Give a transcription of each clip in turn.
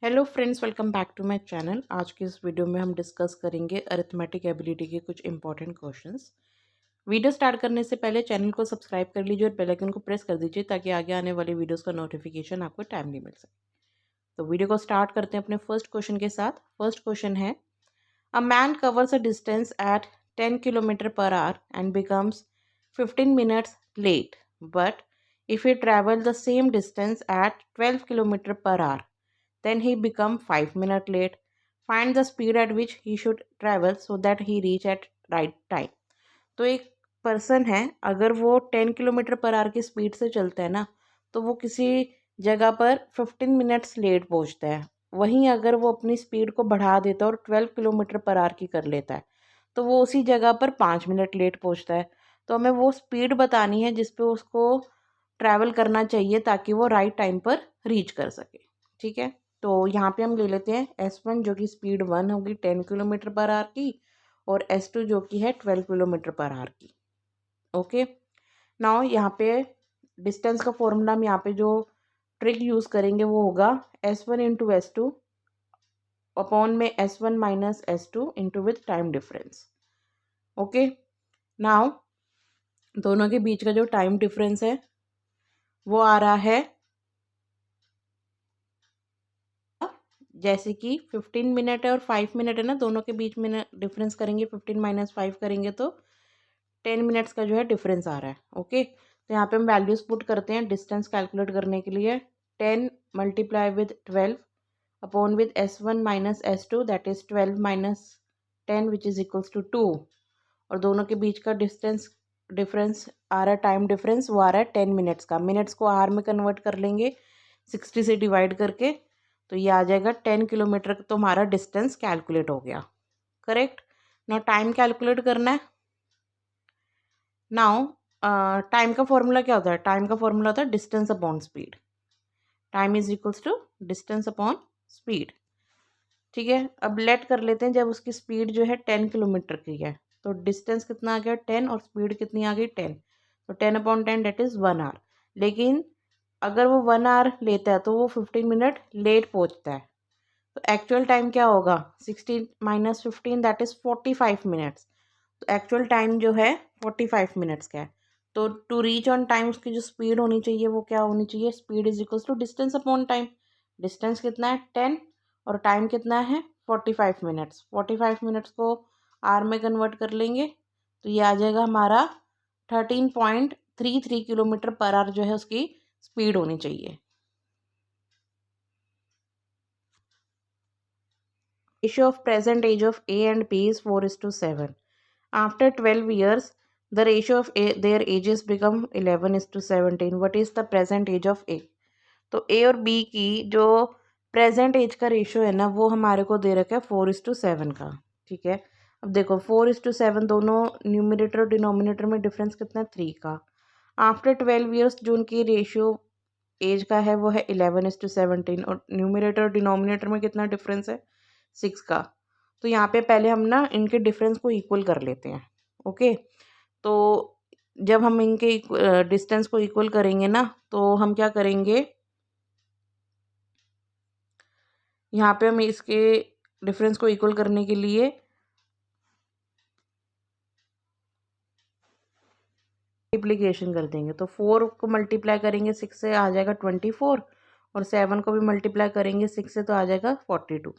Hello friends, welcome back to my channel. आज की इस वीडियो में हम डिस्कस करेंगे अरिथमेटिक एबिलिटी के कुछ इंपॉर्टेंट क्वेश्चंस। वीडियो स्टार्ट करने से पहले चैनल को सब्सक्राइब कर लीजिए और बेल आइकन को प्रेस कर दीजिए ताकि आगे आने वाली वीडियोस का नोटिफिकेशन आपको टाइमली मिल सके। तो वीडियो को स्टार्ट करते हैं अपने फर्स्ट क्वेश्चन के साथ। फर्स्ट क्वेश्चन है, a man covers a distance at 10 kilometre per hour and becomes 15 minutes late, but if he travel the same distance at 12 kilometer per hour, then he become 5 minutes late. Find the speed at which he should travel so that he reach at right time. तो एक person है, अगर वो 10 kilometre per our की speed से चलता है ना, तो वो किसी जगह पर 15 मिनट्स लेट पहुंचता है। वहीं अगर वो अपनी स्पीड को बढ़ा देता है और 12 किलोमीटर पर आवर की कर लेता है, तो वो उसी जगह पर 5 मिनट लेट पहुंचता है। तो हमें वो स्पीड बतानी है जिस पे उसको ट्रैवल करना चाहिए ताकि वो राइट टाइम पर रीच कर सके। ठीक है, तो यहाँ पे हम ले लेते हैं S1 जो कि स्पीड 1 होगी 10 किलोमीटर पर आवर की, और S2 जो कि है 12 किलोमीटर पर आवर की। ओके, नाउ यहाँ पे डिस्टेंस का फॉर्मूला हम यहाँ पे जो ट्रिक यूज़ करेंगे वो होगा S1 इंटू S2 अपॉन में S1 minus S2 into with time difference. Okay, now दोनों के बीच का जो टाइम डिफरेंस है वो आ रहा है, जैसे कि 15 मिनट है और 5 मिनट है ना, दोनों के बीच में डिफरेंस करेंगे, 15 माइनस 5 करेंगे तो 10 मिनट्स का जो है डिफरेंस आ रहा है। ओके, तो यहाँ पे हम वैल्यूज पुट करते हैं डिस्टेंस कैलकुलेट करने के लिए। 10 multiply with 12 upon with S1 minus S2 that is 12 minus 10 which is equals to 2, और दोनों के बीच का डिफरेंस आ रहा है, टाइम डिफरेंस वो आ रहा है 10 मिनट्स का। मिनट्स को आर में कन्वर्ट कर लेंगे 60 से डिवाइड करके, तो ये आ जाएगा 10 किलोमीटर। तो हमारा डिस्टेंस कैलकुलेट हो गया। करेक्ट। नाउ टाइम कैलकुलेट करना है। नाउ टाइम का फॉर्मूला क्या होता है? टाइम का फॉर्मूला होता है distance upon speed. Time is equals to distance upon speed. ठीक है, अब लेट कर लेते हैं, जब उसकी स्पीड जो है 10 किलोमीटर की है तो डिस्टेंस कितना आ गया 10 और स्पीड कितनी आ गई 10, तो 10 अपॉन 10 डेट इज़ 1 आवर। लेकिन अगर वो 1 आवर लेता है तो वो 15 मिनट लेट पहुंचता है। तो एक्चुअल टाइम क्या होगा? 16 माइनस 15 दैट इज़ 45 मिनट्स। तो एक्चुअल टाइम जो है 45 मिनट्स का है। तो टू रीच ऑन टाइम उसकी जो स्पीड होनी चाहिए वो क्या होनी चाहिए? Speed is equals to distance upon time. Distance कितना है 10 और टाइम कितना है 45 मिनट्स। 45 मिनट्स को आर में कन्वर्ट कर लेंगे तो ये आ जाएगा हमारा 13.33 किलोमीटर पर आवर जो है उसकी स्पीड होनी चाहिए। Ratio of present age of A and B is 4:7. After 12 years, the ratio of their ages become 11:17. What is the present age of A? तो A और B की जो प्रेजेंट एज का रेशियो है ना वो हमारे को दे रखा है 4:7 का। ठीक है, अब देखो 4:7 दोनों न्यूमिनेटर और डिनोमिनेटर में डिफरेंस कितना है 3 का। आफ्टर 12 ईयर्स जो उनकी रेशियो एज का है वो है 11:17, और न्यूमिनेटर और डिनोमिनेटर में कितना डिफरेंस है 6 का। तो यहाँ पे पहले हम ना इनके डिफरेंस को इक्वल कर लेते हैं। ओके, तो जब हम इनके डिस्टेंस को इक्वल करेंगे ना तो हम क्या करेंगे, यहाँ पे हम इसके डिफरेंस को इक्वल करने के लिए मल्टीप्लिकेशन कर देंगे। तो 4 को मल्टीप्लाई करेंगे 6 से आ जाएगा 24, और 7 को भी मल्टीप्लाई करेंगे 6 से तो आ जाएगा 42।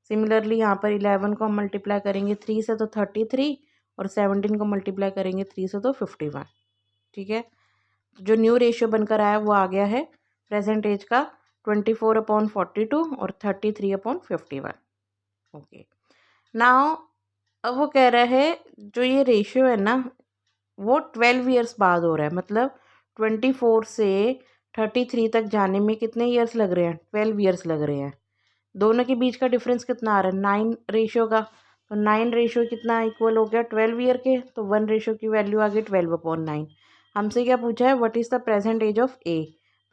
सिमिलरली यहाँ पर 11 को हम मल्टीप्लाई करेंगे 3 से तो 33, और 17 को मल्टीप्लाई करेंगे 3 से तो 51। ठीक है, तो जो न्यू रेशियो बनकर आया वो आ गया है प्रेजेंट एज का 24/42 और 33/51। ओके, नाउ अब वो कह रहा है जो ये रेशियो है ना वो 12 ईयर्स बाद हो रहा है, मतलब 24 से 33 तक जाने में कितने ईयर्स लग रहे हैं? 12 ईयर्स लग रहे हैं। दोनों के बीच का डिफरेंस कितना आ रहा है 9 रेशियो का। तो 9 रेशियो कितना इक्वल हो गया 12 ईयर के, तो 1 रेशियो की वैल्यू आ गई 12/9। हमसे क्या पूछा है? What is the present age of A.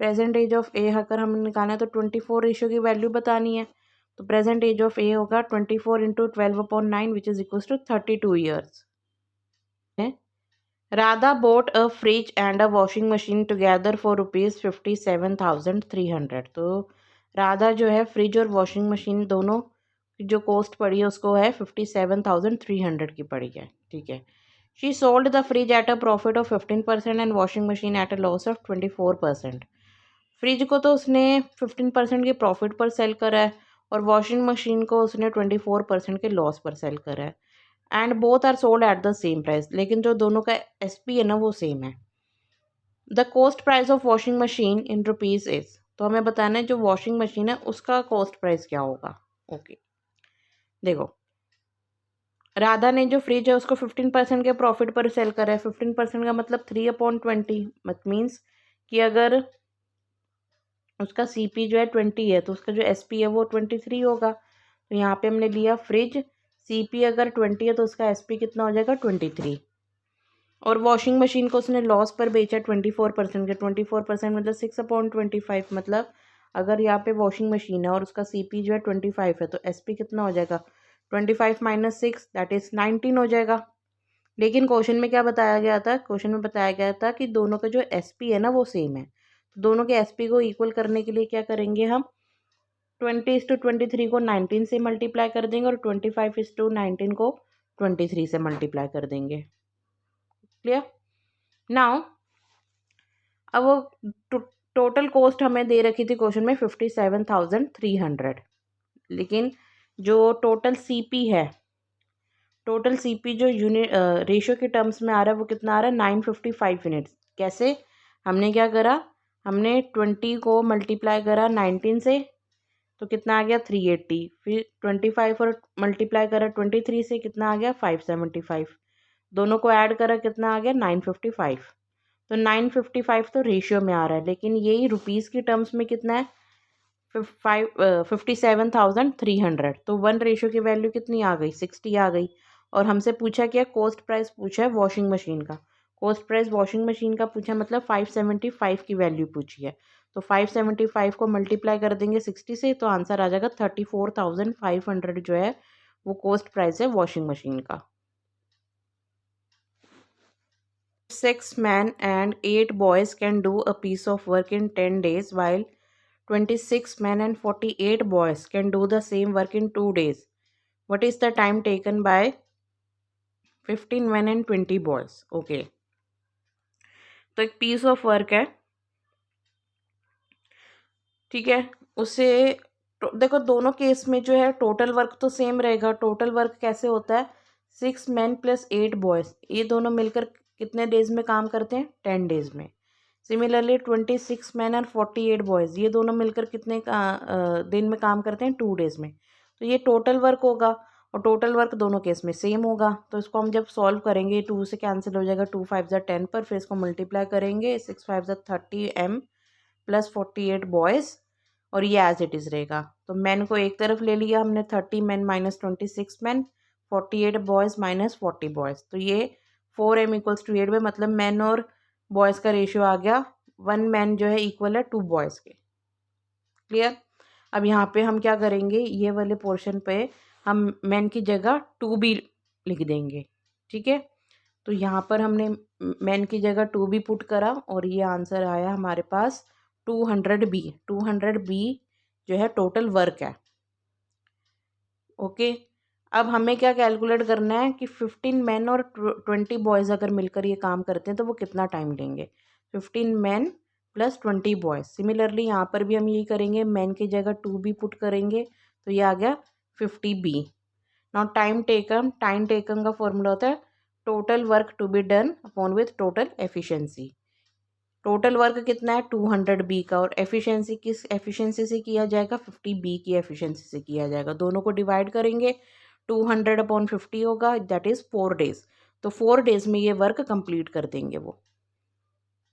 Present age of A अगर हमें निकालना है तो 24 रेशियो की वैल्यू बतानी है। तो प्रेजेंट एज ऑफ ए होगा 24 into 12/9 which is equals to 32 years. Radha bought a fridge and a washing machine together for rupees 57,300. तो राधा जो है फ्रिज और वॉशिंग मशीन दोनों की जो कॉस्ट पड़ी है उसको है 57,300 की पड़ी है, ठीक है। She sold the fridge at a profit of 15% and washing machine at a loss of 24%। Fridge को तो उसने 15% के प्रॉफिट पर सेल करा है और वॉशिंग मशीन को उसने 24% के लॉस पर सेल करा है। And both are sold at the same price, लेकिन जो दोनों का एसपी है ना वो सेम है। The cost price of washing machine in rupees is, तो हमें बताना है जो वॉशिंग मशीन है उसका कॉस्ट प्राइस क्या होगा। ओके देखो, राधा ने जो फ्रिज है उसको 15% के प्रॉफिट पर सेल करा है। 15% का मतलब 3/20, मत मीन्स कि अगर उसका सीपी जो है 20 है तो उसका जो एसपी है वो 23 होगा। तो यहाँ पे हमने लिया फ्रिज, सीपी अगर 20 है तो उसका एसपी कितना हो जाएगा 23। और वॉशिंग मशीन को उसने लॉस पर बेचा 24% के। 24% मतलब 6/25, मतलब अगर यहाँ पे वॉशिंग मशीन है और उसका सीपी जो है 25 है तो एसपी कितना हो जाएगा 25 - 6 दैट इज़ 19 हो जाएगा। लेकिन क्वेश्चन में क्या बताया गया था, क्वेश्चन में बताया गया था कि दोनों का जो एसपी है ना वो सेम है। तो दोनों के एसपी को इक्वल करने के लिए क्या करेंगे हम, 20:23 को 19 से मल्टीप्लाई कर देंगे और 25:19 को 23 से मल्टीप्लाई कर देंगे। क्लियर। नाउ अब वो टोटल कॉस्ट हमें दे रखी थी क्वेश्चन में 57,300, लेकिन जो टोटल सीपी है, टोटल सीपी जो यूनिट रेशियो के टर्म्स में आ रहा है वो कितना आ रहा है 955 यूनिट्स। कैसे, हमने क्या करा, हमने 20 को मल्टीप्लाई करा 19 से तो कितना आ गया 380, फिर 25 और मल्टीप्लाई करा 23 से कितना आ गया 575, दोनों को ऐड करा कितना आ गया 955। तो 955 तो रेशियो में आ रहा है, लेकिन यही रुपीज़ की टर्म्स में कितना है 57,300। तो 1 रेशियो की वैल्यू कितनी आ गई 60 आ गई। और हमसे पूछा क्या, कॉस्ट प्राइस पूछा है वॉशिंग मशीन का। कॉस्ट प्राइस वॉशिंग मशीन का पूछा मतलब 575 की वैल्यू पूछी है। तो 575 को मल्टीप्लाई कर देंगे 60 से तो आंसर आ जाएगा 34,500 जो है वो कॉस्ट प्राइस है वॉशिंग मशीन का। 6 men and 8 boys can do a piece of work in 10 days, while 26 men and 48 boys can do the same work in 2 days. What is the time taken by 15 men and 20 boys? Okay. तो एक piece of work है, ठीक है। उसे देखो दोनों case में जो है टोटल वर्क तो सेम रहेगा। टोटल वर्क कैसे होता है, 6 men + 8 बॉयज़, ये दोनों मिलकर कितने डेज में काम करते हैं 10 डेज में। सिमिलरली 26 men और 48 बॉयज़, ये दोनों मिलकर कितने दिन में काम करते हैं 2 डेज में। तो ये टोटल वर्क होगा और टोटल वर्क दोनों केस में सेम होगा। तो इसको हम जब सॉल्व करेंगे 2 से कैंसिल हो जाएगा, 2 5 = 10 पर, फिर इसको मल्टीप्लाई करेंगे 6 5 = 30 m + 48 बॉयज़ और ये एज इट इज़ रहेगा। तो मैन को एक तरफ ले लिया हमने, 30 men - 26 men, 48 बॉयज़ - 40 बॉयज़। तो ये 4m = 8 में, मतलब मैन और बॉयज़ का रेशियो आ गया 1 मैन जो है इक्वल है 2 बॉयज़ के। क्लियर। अब यहाँ पे हम क्या करेंगे, ये वाले पोर्शन पे हम मैन की जगह 2 भी लिख देंगे, ठीक है। तो यहाँ पर हमने मैन की जगह 2 भी पुट करा और ये आंसर आया हमारे पास 200 बी। 200 बी जो है टोटल वर्क है। ओके। अब हमें क्या कैलकुलेट करना है कि 15 मैन और 20 बॉयज़ अगर मिलकर ये काम करते हैं तो वो कितना टाइम लेंगे। 15 मैन + 20 बॉयज़। सिमिलरली यहाँ पर भी हम यही करेंगे, मैन की जगह 2 भी पुट करेंगे तो ये आ गया 50 बी। नाउ टाइम टेकन का फॉर्मूला होता है total work to be done upon with total efficiency. Total work कितना है 200 बी का, और एफिशिएंसी किस एफिशिएंसी से किया जाएगा 50 बी की एफिशिएंसी से किया जाएगा। दोनों को डिवाइड करेंगे 200/50 होगा, दैट इज़ 4 डेज। तो 4 डेज में ये वर्क कंप्लीट कर देंगे वो।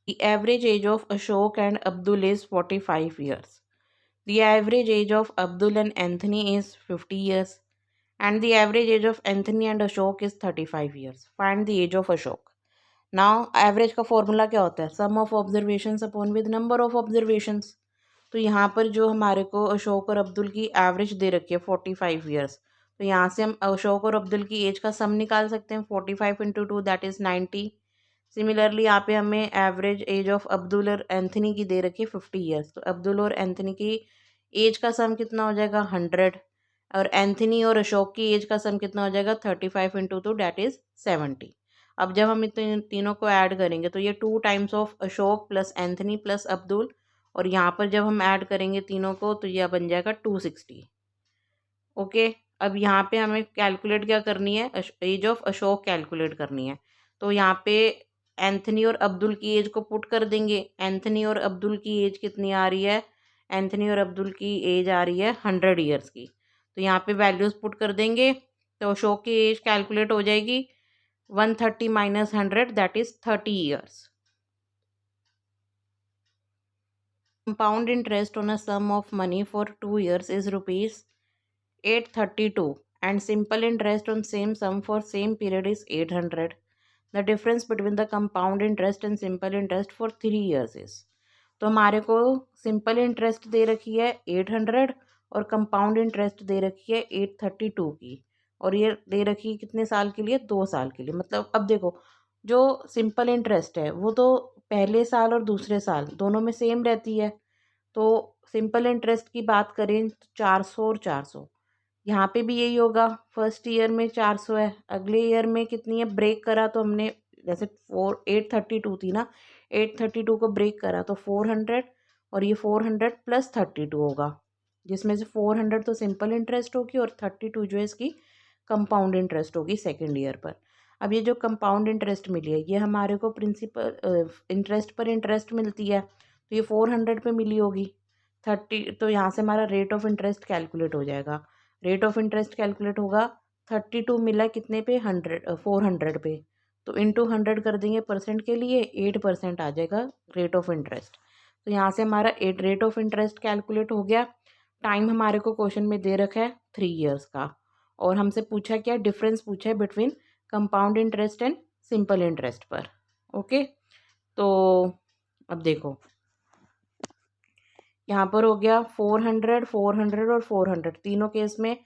The average age of Ashok and Abdul is 45 years. The average age of Abdul and Anthony is 50 years and the average age of Anthony and Ashok is 35 years. Find the age of Ashok. Now average का formula क्या होता है, sum of observations upon with number of observations। तो यहाँ पर जो हमारे को अशोक और अब्दुल की एवरेज दे रखी है 45 ईयर्स, तो यहाँ से हम अशोक और अब्दुल की एज का सम निकाल सकते हैं। 45 × 2 दैट इज़ 90। सिमिलरली यहाँ पे हमें एवरेज एज ऑफ अब्दुल और एंथनी की दे रखी है 50 ईयर्स, तो अब्दुल और एंथनी की एज का सम कितना हो जाएगा 100, और एंथनी और अशोक की एज का सम कितना हो जाएगा 35 इंटू 2 डेट इज 70। अब जब हम इतने तीनों को ऐड करेंगे तो ये 2 times of Ashok plus Anthony plus Abdul, और यहाँ पर जब हम ऐड करेंगे तीनों को तो यह बन जाएगा 260। ओके, अब यहाँ पे हमें कैलकुलेट क्या करनी है, एज ऑफ अशोक कैलकुलेट करनी है। तो यहाँ पे एंथनी और अब्दुल की एज को पुट कर देंगे। एंथनी और अब्दुल की एज कितनी आ रही है, एंथनी और अब्दुल की एज आ रही है 100 ईयर्स की। तो यहाँ पे वैल्यूज़ पुट कर देंगे तो अशोक की एज कैलकुलेट हो जाएगी 130 minus 100 that is 30 years. Compound interest on a sum of money for 2 years is rupees 832, and simple interest on same sum for same period is 800. The difference between the compound interest and simple interest for 3 years is, तो हमारे को simple interest दे रखी है 800 और compound interest दे रखी है 832 की, और ये दे रखी है कितने साल के लिए, 2 साल के लिए। मतलब अब देखो, जो सिंपल इंटरेस्ट है वो तो पहले साल और दूसरे साल दोनों में सेम रहती है। तो सिंपल इंटरेस्ट की बात करें तो 400 और 400, यहाँ पे भी यही होगा। फर्स्ट ईयर में 400 है, अगले ईयर में कितनी है, ब्रेक करा तो हमने, जैसे 832 थी ना, 832 को ब्रेक करा तो 400, और ये 400 प्लस 32 होगा, जिसमें से 400 तो सिंपल इंटरेस्ट होगी और 32 जो है इसकी कंपाउंड इंटरेस्ट होगी सेकेंड ईयर पर। अब ये जो कंपाउंड इंटरेस्ट मिली है ये हमारे को प्रिंसिपल इंटरेस्ट पर इंटरेस्ट मिलती है, तो ये 400 पे मिली होगी 30, तो यहाँ से हमारा रेट ऑफ इंटरेस्ट कैलकुलेट हो जाएगा। रेट ऑफ इंटरेस्ट कैलकुलेट होगा 32 मिला कितने पे, 400 पे, तो इंटू 100 कर देंगे परसेंट के लिए, 8% आ जाएगा रेट ऑफ इंटरेस्ट। तो यहाँ से हमारा 8 रेट ऑफ इंटरेस्ट कैलकुलेट हो गया। टाइम हमारे को क्वेश्चन में दे रखा है 3 ईयर्स का, और हमसे पूछा क्या, डिफरेंस पूछा है between compound interest and simple interest पर। ओके, तो अब देखो यहाँ पर हो गया 400, 400 और 400, तीनों केस में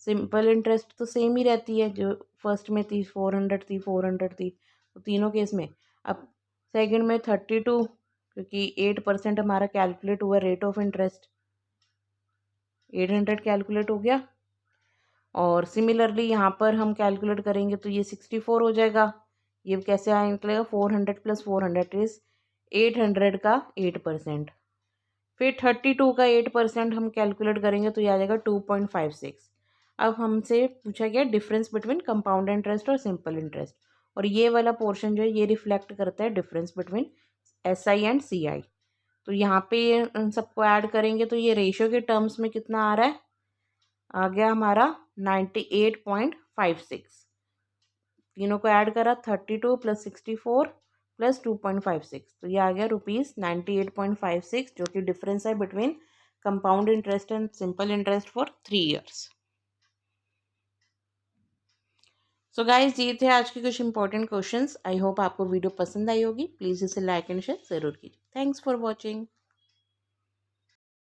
सिंपल इंटरेस्ट तो सेम ही रहती है, जो फर्स्ट में थी 400 थी, 400 थी, तो तीनों केस में। अब सेकंड में 32, क्योंकि 8% हमारा कैलकुलेट हुआ रेट ऑफ इंटरेस्ट, 800 कैलकुलेट हो गया। और सिमिलरली यहाँ पर हम कैलकुलेट करेंगे तो ये 64 हो जाएगा। ये कैसे आए निकलेगा, 400 प्लस 400 इज 800 का 8%, फिर 32 का 8% हम कैलकुलेट करेंगे तो ये आ जाएगा 2.56। अब हमसे पूछा गया डिफरेंस बिटवीन कंपाउंड इंटरेस्ट और सिंपल इंटरेस्ट, और ये वाला पोर्शन जो है ये रिफ्लेक्ट करता है difference between SI and CI। तो यहाँ पे इन सबको ऐड करेंगे तो ये रेशियो के टर्म्स में कितना आ रहा है, आ गया हमारा 98.56। तीनों को ऐड करा 32 प्लस 64 प्लस 2.56, तो ये आ गया ₹98.56, जो कि डिफरेंस है between compound interest and simple interest for 3 years. So guys, ये थे आज के कुछ इंपॉर्टेंट क्वेश्चंस। आई होप आपको वीडियो पसंद आई होगी। प्लीज़ इसे लाइक एंड शेयर ज़रूर कीजिए। Thanks for watching.